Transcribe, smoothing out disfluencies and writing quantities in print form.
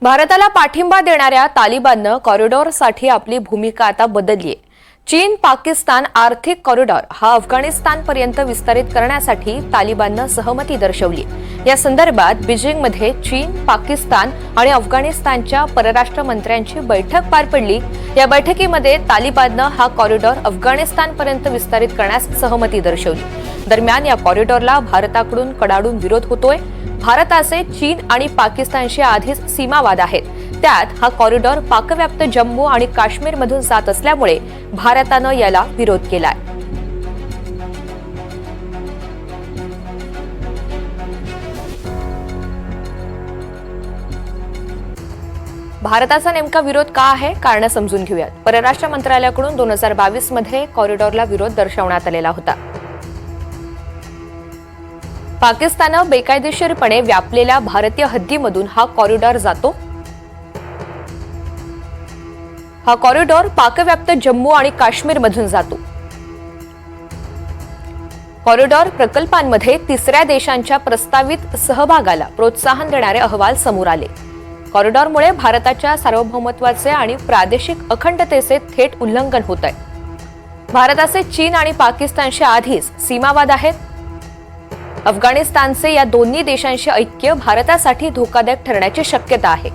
भारताला पाठिंबा देणाऱ्या तालिबाननं कॉरिडॉरसाठी आपली भूमिका आता बदलली आहे। चीन पाकिस्तान आर्थिक कॉरिडॉर हा अफगाणिस्तानपर्यंत विस्तारित करण्यासाठी तालिबाननं सहमती दर्शवली। या संदर्भात बीजिंगमध्ये चीन, पाकिस्तान आणि अफगाणिस्तानच्या परराष्ट्र मंत्र्यांची बैठक पार पडली। या बैठकीमध्ये तालिबाननं हा कॉरिडॉर अफगाणिस्तानपर्यंत विस्तारित करण्यास सहमती दर्शवली। दरम्यान या कॉरिडॉरला भारताकडून कडाडून विरोध होतोय। भारताचे चीन आणि पाकिस्तानशी आधीच सीमावाद आहेत। त्यात हा कॉरिडॉर पाकव्याप्त जम्मू आणि काश्मीरमधून जात असल्यामुळे भारतानं याला विरोध केलाय। भारताचा नेमका विरोध का आहे, कारण समजून घेऊयात। परराष्ट्र मंत्रालयाकडून 2022 मध्ये कॉरिडॉरला विरोध दर्शवण्यात आलेला होता। पाकिस्ताननं बेकायदेशीरपणे व्यापलेल्या भारतीय हद्दीमधून हा कॉरिडॉर जातो। हा कॉरिडॉर पाकव्याप्त जम्मू आणि काश्मीरमधून जातो। कॉरिडॉर प्रकल्पांमध्ये तिसऱ्या देशांच्या प्रस्तावित सहभागाला प्रोत्साहन देणारे अहवाल समोर आले। कॉरिडॉरमुळे भारताच्या सार्वभौमत्वाचे आणि प्रादेशिक अखंडतेचे थेट उल्लंघन होत आहे। भारताचे चीन आणि पाकिस्तानशी आधीच सीमावाद आहेत। अफगाणिस्तानचे या दोन्ही देशांशी ऐक्य भारतासाठी धोकादायक ठरण्याची शक्यता आहे।